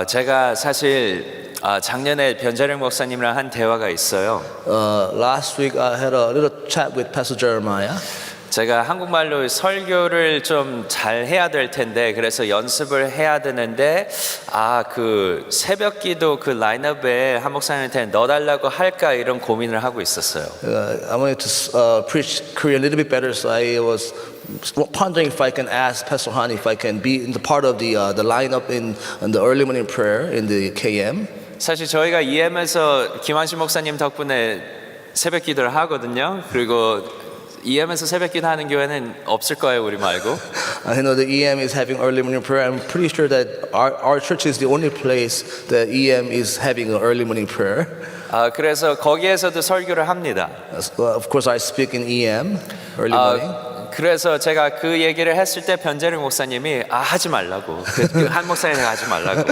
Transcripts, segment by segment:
제가 사실 작년에 변재령 목사님이랑 한 대화가 있어요. Last week I had a little chat with Pastor Jeremiah. 제가 한국말로 설교를 좀 잘 해야 될 텐데 그래서 연습을 해야 되는데 그 새벽기도 그 라인업에 한 목사님한테 넣어달라고 할까 이런 고민을 하고 있었어요. I wanted to preach Korean a little bit better, so I was pondering if I can ask Pastor Han if I can be in the part of the lineup in the early morning prayer in the KM. 사실 저희가 EM에서 김환식 목사님 덕분에 새벽기도를 하거든요. 그리고 EM에서 새벽기도 하는 교회는 없을 거예요, 우리 말고. I know the EM is having early morning prayer. I'm pretty sure that our church is the only place that EM is having an early morning prayer. 그래서 거기에서도 설교를 합니다. Of course, I speak in EM early morning. 그래서 제가 그 얘기를 했을 때 변재령 목사님이 하지 말라고 한 목사님이 하지 말라고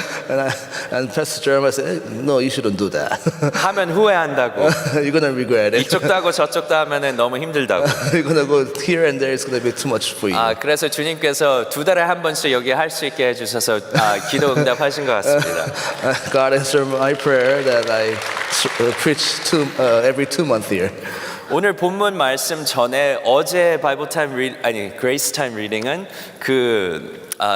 and Pastor Jeremiah said, "No, you shouldn't do that. 하면 후회한다고 You're gonna regret it. 이쪽도 하고 저쪽도 하면은 너무 힘들다고. You're gonna go here and there. It's gonna be too much for you." 그래서 주님께서 2달에 한 번씩 여기 할 수 있게 해주셔서 기도 응답하신 것 같습니다. God answered my prayer that I preach every 2 months here. 오늘 본문 말씀 전에 어제 바이블 타임 그레이스 타임 리딩은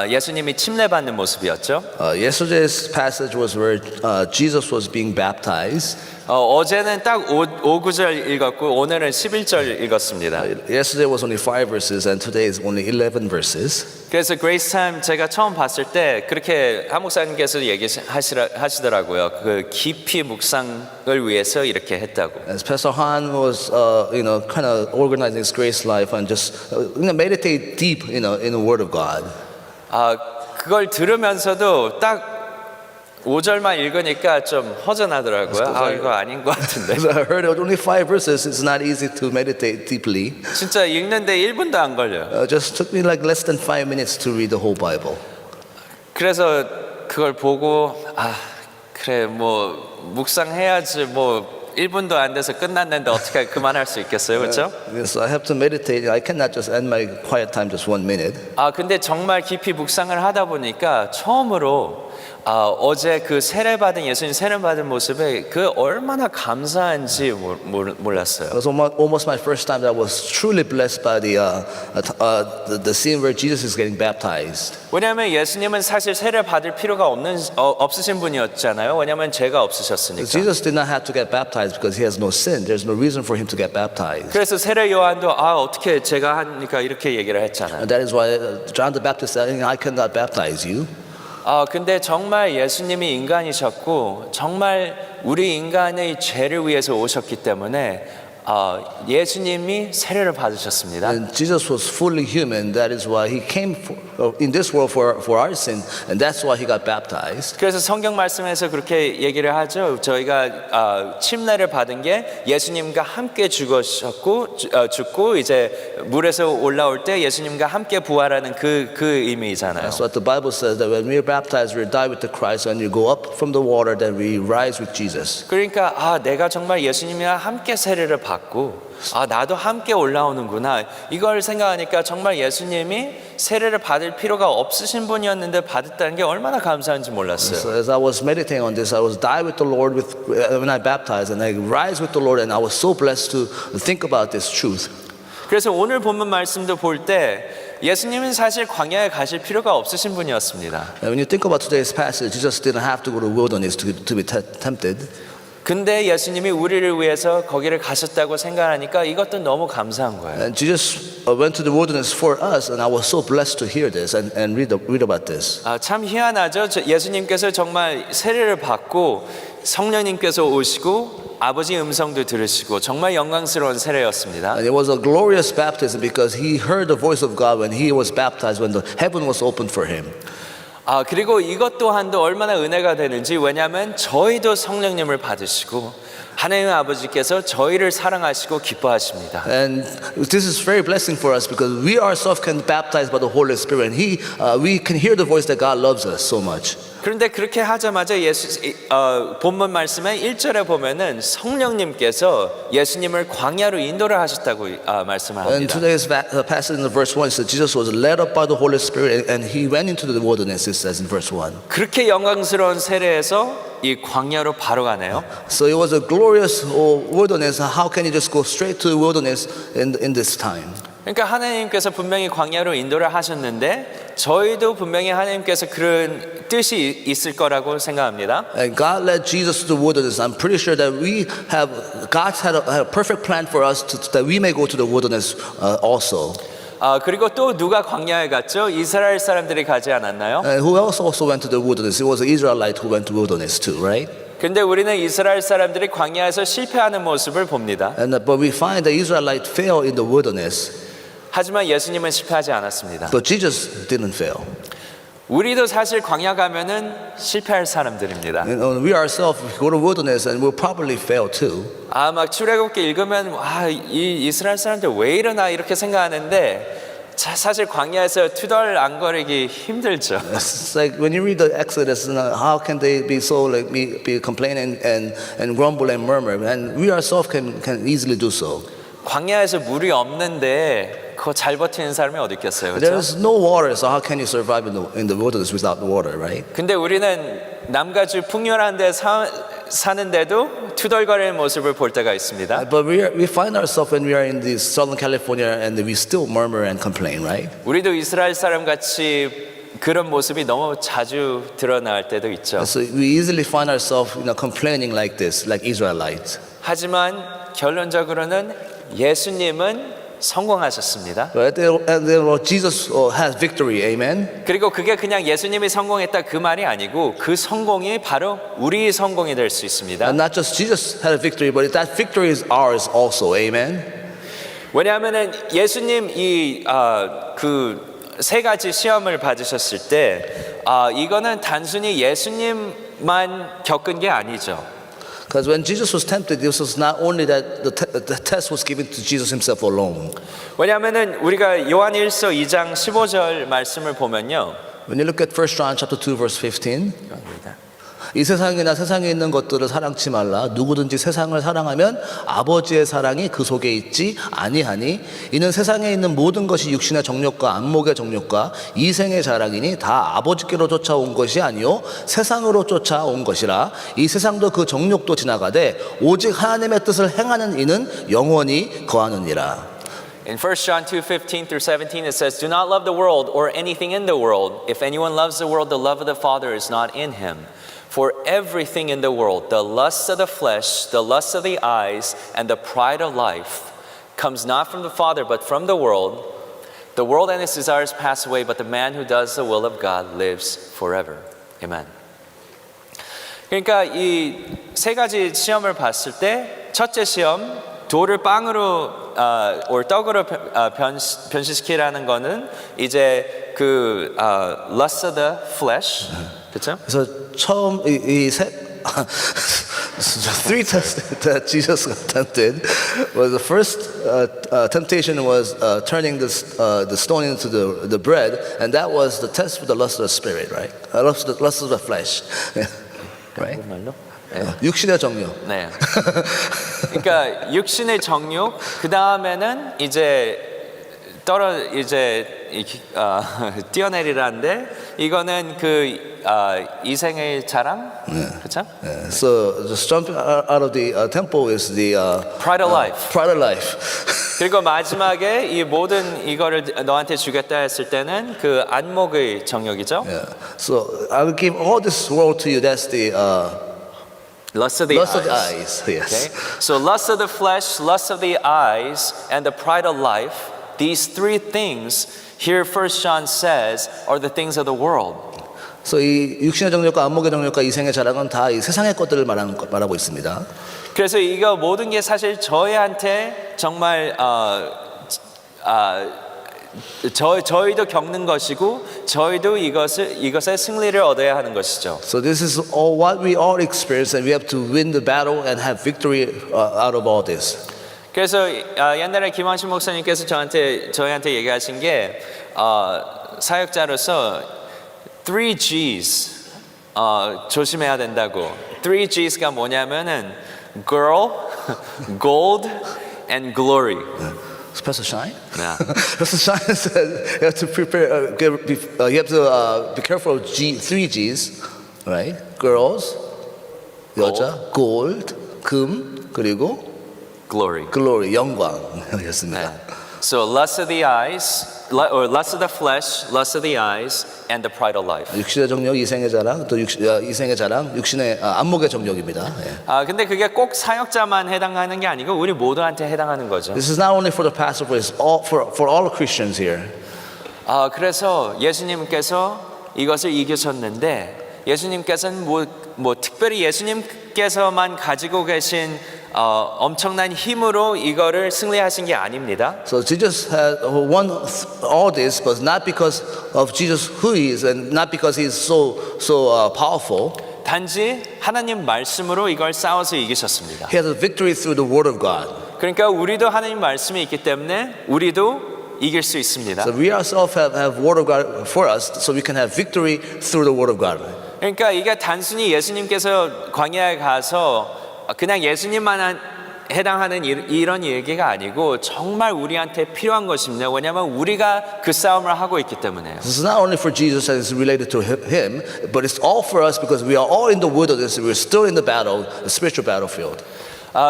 예수님이 침례 받는 모습이었죠. Yesterday's passage was where Jesus was being baptized. 어제는 딱 5구절 읽었고 오늘은 11절 읽었습니다. Yesterday was only 5 verses and today is only 11 verses. 그래서 그레이스 타임 제가 처음 봤을 때 그렇게 한 목사님께서 얘기하시더라고요. 그 깊이 묵상을 위해서 이렇게 했다고. As Pastor Han was, kind of organizing his grace life and just meditate deep, in the Word of God. 그걸 들으면서도 딱 5절만 읽으니까 좀 허전하더라고요. 이거 아닌 것 같은데. I heard only 5 verses. It's not easy to meditate deeply. 진짜 읽는데 1분도 안 걸려요. Just took me like less than 5 minutes to read the whole Bible. 그래서 그걸 보고 그래 묵상해야지 1분도 안 돼서 끝났는데 어떻게 그만할 수 있겠어요, 그렇죠? So I have to meditate. I cannot just end my quiet time just 1 minute. 근데 정말 깊이 묵상을 하다 보니까 처음으로 어제 그 예수님 세례 받은 모습에 그 얼마나 감사한지 몰랐어요. It was almost my first time that I was truly blessed by the scene where Jesus is getting baptized. 왜냐하면 예수님은 사실 세례 받을 필요가 없으신 분이었잖아요. 왜냐하면 죄가 없으셨으니까. Jesus did not have to get baptized because he has no sin. There's no reason for him to get baptized. 그래서 세례 요한도 어떻게 제가 하니까 이렇게 얘기를 했잖아요. And that is why John the Baptist said, "I cannot baptize you." 근데 정말 예수님이 인간이셨고 정말 우리 인간의 죄를 위해서 오셨기 때문에 예수님이 세례를 받으셨습니다. And Jesus was fully human. That is why he came in this world for our sin, and that's why he got baptized. 그래서 성경 말씀에서 그렇게 얘기를 하죠. 저희가 침례를 받은 게 예수님과 함께 죽고 이제 물에서 올라올 때 예수님과 함께 부활하는 그 의미잖아요. That's what the Bible says, that when we are baptized, we die with the Christ. When we go up from the water, then we rise with Jesus. 그러니까 내가 정말 예수님이랑 함께 세례를 받고 나도 함께 올라오는구나 이걸 생각하니까 정말 예수님이 세례를 받을 필요가 없으신 분이었는데 받았다는 게 얼마나 감사한지 몰랐어요. So as I was meditating on this, I was die with the Lord when I baptized, and I rise with the Lord, and I was so blessed to think about this truth. 그래서 오늘 본문 말씀도 볼 때 예수님은 사실 광야에 가실 필요가 없으신 분이었습니다. And when you think about today's passage, Jesus didn't have to go to the wilderness to be tempted. 근데 예수님이 우리를 위해서 거기를 가셨다고 생각하니까 이것도 너무 감사한 거예요. And Jesus went to the wilderness for us, and I was so blessed to hear this and read about this. 참 희한하죠. 예수님께서 정말 세례를 받고 성령님께서 오시고 아버지 음성도 들으시고 정말 영광스러운 세례였습니다. And it was a glorious baptism because he heard the voice of God when he was baptized, when the heaven was opened for him. 그리고 이것 또한도 얼마나 은혜가 되는지 왜냐하면 저희도 성령님을 받으시고 하나님 아버지께서 저희를 사랑하시고 기뻐하십니다. And this is very blessing for us because we ourselves can be baptized by the Holy Spirit. And we can hear the voice that God loves us so much. 그런데 그렇게 하자마자 본문 말씀의 1절에 보면은 성령님께서 예수님을 광야로 인도를 하셨다고 말씀을 And 합니다. today's passage in the verse 1 says Jesus was led up by the Holy Spirit and he went into the wilderness, it says in verse 1. 그렇게 영광스러운 세례에서 이 광야로 바로 가네요. So it was a glorious wilderness. How can you just go straight to the wilderness in this time? 그러니까 하나님께서 분명히 광야로 인도를 하셨는데 저희도 분명히 하나님께서 그런 뜻이 있을 거라고 생각합니다. And God led Jesus to the wilderness. I'm pretty sure that God's had a perfect plan for us that we may go to the wilderness also. 그리고 또 누가 광야에 갔죠? 이스라엘 사람들이 가지 않았나요? And who else also went to the wilderness? It was the Israelite who went to the wilderness too, right? 근데 우리는 이스라엘 사람들이 광야에서 실패하는 모습을 봅니다. But we find the Israelite fail in the wilderness. 하지만 예수님은 실패하지 않았습니다. But Jesus didn't fail. 우리도 사실 광야 가면은 실패할 사람들입니다. And we ourselves go to wilderness and we'll probably fail too. 막 출애굽기 읽으면 이 이스라엘 사람들 왜 이러나 이렇게 생각하는데 사실 광야에서 투덜안거리기 힘들죠. It's like when you read the Exodus, how can they be so like be complaining and grumble and murmur? And we ourselves can easily do so. 광야에서 물이 없는데 그거 잘 버티는 사람이 어디 있겠어요, There 그렇죠? is no water, so how can you survive in the wilderness without the water, right? 근데 우리는 남가주 풍요한데 사는데도 투덜거리는 모습을 볼 때가 있습니다. But we find ourselves when we are in this Southern California and we still murmur and complain, right? 우리도 이스라엘 사람 같이 그런 모습이 너무 자주 드러날 때도 있죠. So we easily find ourselves, complaining like this, like Israelites. 하지만 결론적으로는 예수님은 성공하셨습니다. But Jesus has victory, amen. 그리고 그게 그냥 예수님이 성공했다 그 말이 아니고 그 성공이 바로 우리의 성공이 될 수 있습니다. And not just Jesus had a victory, but that victory is ours also, amen. 왜냐하면은 예수님 그 세 가지 시험을 받으셨을 때 이거는 단순히 예수님만 겪은 게 아니죠. Because when Jesus was tempted, this was not only that the test was given to Jesus himself alone. 왜냐하면은 우리가 요한일서 2장 15절 말씀을 보면요. When you look at 1 John chapter 2 verse 15, 이 세상이나 세상에 있는 것들을 사랑치 말라. 누구든지 세상을 사랑하면 아버지의 사랑이 그 속에 있지 아니하니 이는 세상에 있는 모든 것이 육신의 정욕과 안목의 정욕과 이생의 자랑이니 다 아버지께로 쫓아온 것이 아니요 세상으로 쫓아온 것이라. 이 세상도 그 정욕도 지나가되 오직 하나님의 뜻을 행하는 이는 영원히 거하느니라. In 1 John 2:15 through 17 it says, "Do not love the world or anything in the world. If anyone loves the world, the love of the Father is not in him. For everything in the world, the lust of the flesh, the lust of the eyes, and the pride of life, comes not from the Father, but from the world. The world and its desires pass away, but the man who does the will of God lives forever." Amen. 그러니까 이 세 가지 시험을 봤을 때 첫째 시험, 돌을 빵으로 떡으로 변신시키라는 거는 이제 그 lust of the flesh, 그렇죠? 그래서 처음 three tests that Jesus got tempted was the first temptation was turning the stone into the bread, and that was the test for the lust of the spirit, right? Lust of the flesh, right? 육신의 정욕. 네. 그러니까 육신의 정욕, 그 다음에는 이제 뛰어내리라는데 이거는 이생의 자랑, 그렇죠? So just jumping out of the temple is the Pride of life. Pride of life. 그리고 마지막에 이 모든 이거를 너한테 주겠다 했을 때는 그 안목의 정욕이죠. Yeah. So I will give all this world to you. That's the Lust of the lust eyes. of the eyes. Yes. Okay? So lust of the flesh, lust of the eyes, and the pride of life. These three things here 1 John says are the things of the world. So 이 육신의 정욕과 안목의 정욕과 이생의 자랑은 다 이 세상의 것들을 말하고 있습니다. 그래서 이거 모든 게 사실 저희한테 정말 저희도 겪는 것이고 저희도 이것의 승리를 얻어야 하는 것이죠. So this is all what we all experience, and we have to win the battle and have victory out of all this. 그래서 옛날에 김원신 목사님께서 저희한테 얘기하신 게 사역자로서 3Gs 조심해야 된다고. 3Gs가 뭐냐면은 girl, gold, and glory. Pastor Shine? Yeah. Pastor Shine said you have to prepare. You have to be careful of three G's, right? Girls, 여자, gold, 금, 그리고 glory. glory, 영광이었습니다. So lust of the eyes, or lust of the flesh, lust of the eyes, and the pride of life. 육신의 정욕, 이생의 자랑, 또 이생의 자랑, 육신의 안목의 정욕입니다. 예. 근데 그게 꼭 사역자만 해당하는 게 아니고 우리 모두한테 해당하는 거죠. This is not only for the pastor, but it's all for all Christians here. 그래서 예수님께서 이것을 이기셨는데 예수님께서는 뭐 특별히 예수님께서만 가지고 계신 엄청난 힘으로 이거를 승리하신 게 아닙니다. So Jesus has won all this, but not because of Jesus who he is, and not because he is so powerful. 단지 하나님 말씀으로 이걸 싸워서 이기셨습니다. He has a victory through the Word of God. 그러니까 우리도 하나님 말씀이 있기 때문에 우리도 이길 수 있습니다. So we ourselves have Word of God for us, so we can have victory through the Word of God. 그러니까 이게 단순히 예수님께서 광야에 가서 그냥 예수님만 해당하는 이런 얘기가 아니고 정말 우리한테 필요한 것입니다. 왜냐하면 우리가 그 싸움을 하고 있기 때문에요. This is not only for Jesus and it's related to him, but it's all for us because we are all in the wilderness. We're still in the battle, the spiritual battlefield.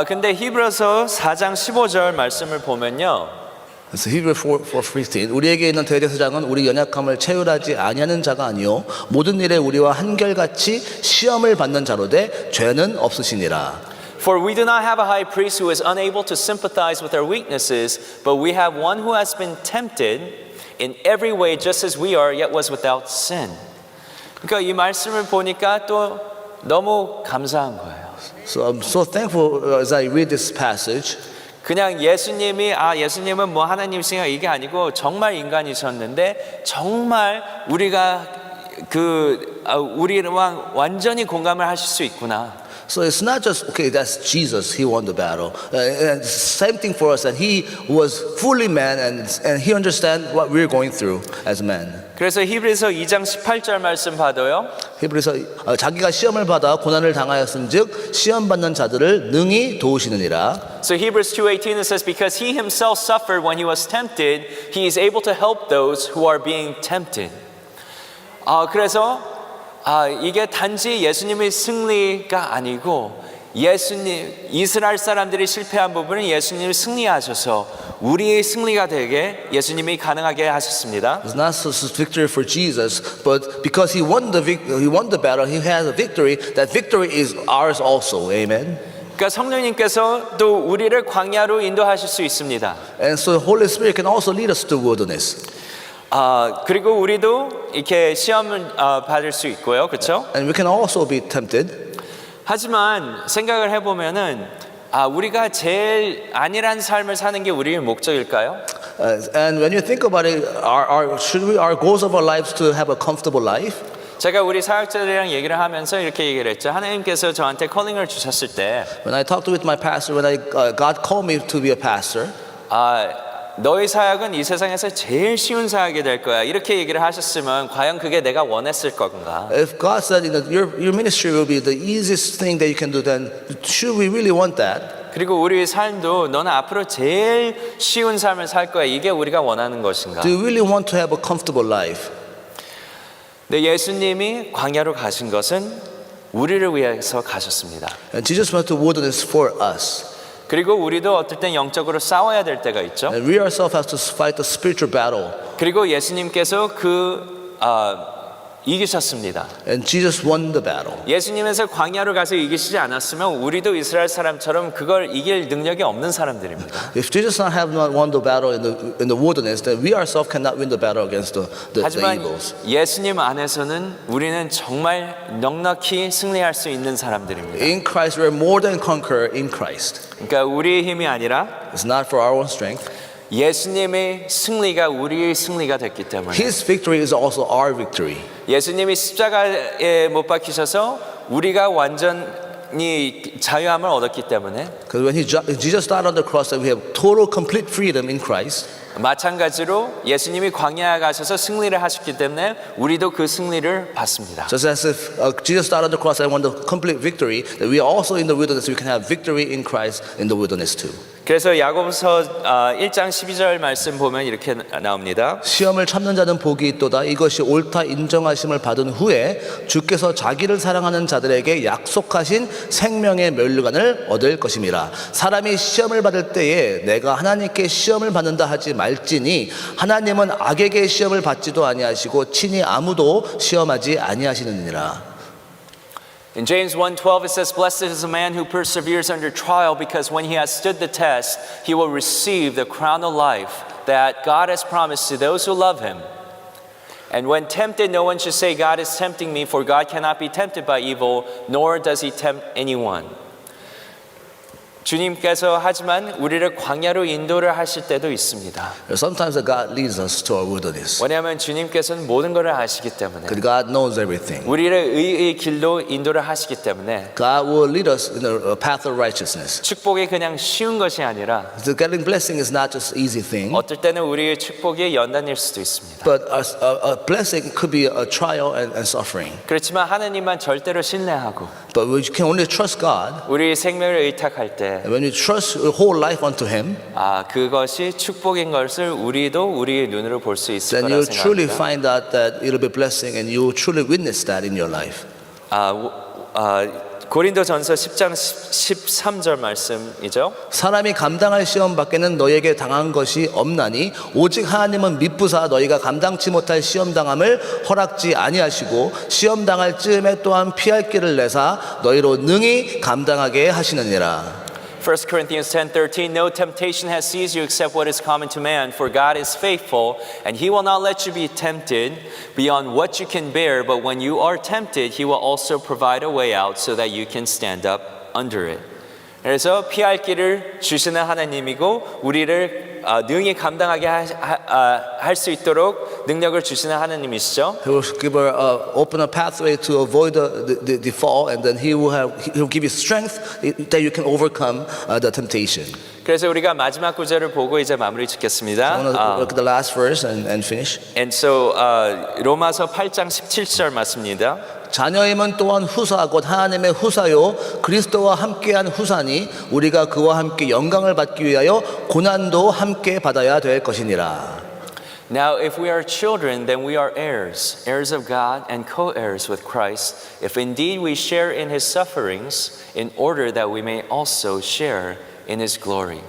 근데 히브리서 4장 15절 말씀을 보면요. 그래서 Hebrew 4:15 우리에게 있는 대제사장은 우리 연약함을 체휼하지 아니하는 자가 아니요 모든 일에 우리와 한결같이 시험을 받는 자로되 죄는 없으시니라. For we do not have a high priest who is unable to sympathize with our weaknesses, but we have one who has been tempted in every way just as we are, yet was without sin. 그러니까 이 말씀을 보니까 또 너무 감사한 거예요. So I'm so thankful as I read this passage. 그냥 예수님은 뭐 하나님이시가 이게 아니고 정말 인간이셨는데 정말 우리가 우리랑 완전히 공감을 하실 수 있구나. So it's not just okay. That's Jesus. He won the battle. And same thing for us. That he was fully man, and he understands what we're going through as men. 그래서 히브리서 2장 18절 말씀 봐도요. 히브리서 자기가 시험을 받아 고난을 당하였은즉 시험 받는 자들을 능히 도우시느니라. So Hebrews 2:18 it says because he himself suffered when he was tempted, he is able to help those who are being tempted. 그래서 이게 단지 예수님의 승리가 아니고 이스라엘 사람들이 실패한 부분은 예수님이 승리하셔서 우리의 승리가 되게 예수님이 가능하게 하셨습니다. It's not just victory for Jesus, but because he won the battle, he has a victory. That victory is ours also. Amen. 그러니까 성령님께서 또 우리를 광야로 인도하실 수 있습니다. And so the Holy Spirit can also lead us to wilderness. 그리고 우리도 이렇게 시험을 받을 수 있고요, 그렇죠? And we can also be tempted. 하지만 생각을 해보면은 우리가 제일 안일한 삶을 사는 게 우리의 목적일까요? And when you think about it, our goals of our lives to have a comfortable life? 제가 우리 사역자들이랑 얘기를 하면서 이렇게 얘기를 했죠. 하나님께서 저한테 컬링을 주셨을 때, When I talked with my pastor, God called me to be a pastor. 너의 사역은 이 세상에서 제일 쉬운 사역이 될 거야. 이렇게 얘기를 하셨으면 과연 그게 내가 원했을 건가? If God said your ministry will be the easiest thing that you can do, then should we really want that? 그리고 우리의 삶도 너는 앞으로 제일 쉬운 삶을 살 거야. 이게 우리가 원하는 것인가? Do you really want to have a comfortable life? 네, 예수님이 광야로 가신 것은 우리를 위해서 가셨습니다. And Jesus went to wilderness for us. 그리고 우리도 어떨 땐 영적으로 싸워야 될 때가 있죠. And we ourselves have to fight the spiritual battle. 그리고 예수님께서 이기셨습니다. And Jesus won the battle. 예수님에서 광야로 가서 이기시지 않았으면 우리도 이스라엘 사람처럼 그걸 이길 능력이 없는 사람들입니다. If Jesus not have not won the battle in the wilderness, then we ourselves cannot win the battle against the 하지만 evils. 예수님 안에서는 우리는 정말 넉넉히 승리할 수 있는 사람들입니다. In Christ, we are more than conqueror in Christ. 그러니까 우리의 힘이 아니라 It's not for our own strength. 예수님의 승리가 우리의 승리가 됐기 때문에 His victory is also our victory. 예수님이 십자가에 못 박히셔서 우리가 완전히 자유함을 얻었기 때문에 Because when Jesus died on the cross, that we have total, complete freedom in Christ. 마찬가지로 예수님이 광야에 가셔서 승리를 하셨기 때문에 우리도 그 승리를 받습니다. Just as if Jesus died on the cross and won the complete victory, that we are also in the wilderness, we can have victory in Christ in the wilderness too. 그래서 야고보서 1장 12절 말씀 보면 이렇게 나옵니다. 시험을 참는 자는 복이 있도다. 이것이 옳다 인정하심을 받은 후에 주께서 자기를 사랑하는 자들에게 약속하신 생명의 면류관을 얻을 것임이라. 사람이 시험을 받을 때에 내가 하나님께 시험을 받는다 하지 말지니 하나님은 악에게 시험을 받지도 아니하시고 친히 아무도 시험하지 아니하시느니라. In James 1:12 it says, "Blessed is the man who perseveres under trial, because when he has stood the test, he will receive the crown of life that God has promised to those who love him. And when tempted, no one should say, God is tempting me, for God cannot be tempted by evil, nor does he tempt anyone." 주님께서 하지만 우리를 광야로 인도를 하실 때도 있습니다. Sometimes God leads us to our wilderness. 왜냐하면 주님께서는 모든 것을 아시기 때문에 Because God knows everything. 우리를 의의 길로 인도를 하시기 때문에 God will lead us in the path of righteousness. 축복이 그냥 쉬운 것이 아니라 So getting blessing is not just an easy thing, 어떨 때는 우리의 축복이 연단일 수도 있습니다. but a blessing could be a trial and suffering. 그렇지만 하나님만 절대로 신뢰하고 But we can only trust God. 우리의 생명을 의탁할 때 When you trust your whole life unto Him, 그것이 축복인 것을 우리도 우리의 눈으로 볼 수 있을 then 거라 you truly 생각합니다. find out that it'll be blessing, and you will truly witness that in your life. 고린도전서 10장 13절 말씀이죠. 사람이 감당할 시험 밖에는 너에게 당한 것이 없나니 오직 하나님은 미쁘사 너희가 감당치 못할 시험 당함을 허락지 아니하시고 시험 당할 즈음에 또한 피할 길을 내사 너희로 능히 감당하게 하시느니라. 1 Corinthians 10:13 No temptation has seized you except what is common to man, for God is faithful, and he will not let you be tempted beyond what you can bear, but when you are tempted, he will also provide a way out so that you can stand up under it. 그래서 피할 길을 주시는 하나님이고 우리를 능히 감당하게 할 수 있도록 능력을 주시는 하나님이시죠. He will give open a pathway to avoid the fall, and then He will give you strength that you can overcome the temptation. 그래서 우리가 마지막 구절을 보고 이제 마무리 I 짓겠습니다. want to look at the last verse and finish. And so 로마서 8장 17절 맞습니다. 자녀임은 또한 후사 곧 하나님의 후사요 그리스도와 함께한 후사니 우리가 그와 함께 영광을 받기 위하여 고난도 함께 받아야 될 것이니라. Now if we are children then we are heirs, heirs of God and co-heirs with Christ, if indeed we share in his sufferings in order that we may also share in his glory.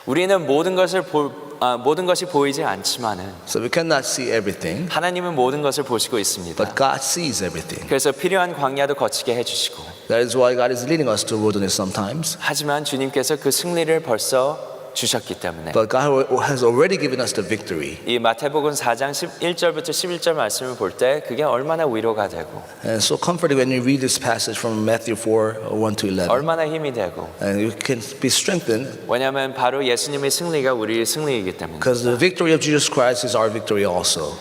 우리는 모든 것이 보이지 않지만은 So we cannot see everything, 하나님은 모든 것을 보시고 있습니다. but God sees everything. 그래서 필요한 광야도 거치게 해주시고 That is why God is leading us to wilderness sometimes. 하지만 주님께서 그 승리를 벌써 주셨기 때문에 But God has already given us the victory. 이 마태복음 4장 1절부터 11절 말씀을 볼 때 그게 얼마나 위로가 되고 And so comforting when you read this passage from Matthew 4, 1 to 11. 얼마나 힘이 되고 And you can be strengthened 왜냐하면 바로 예수님의 승리가 우리의 승리이기 때문에 because the victory of Jesus Christ is our victory also.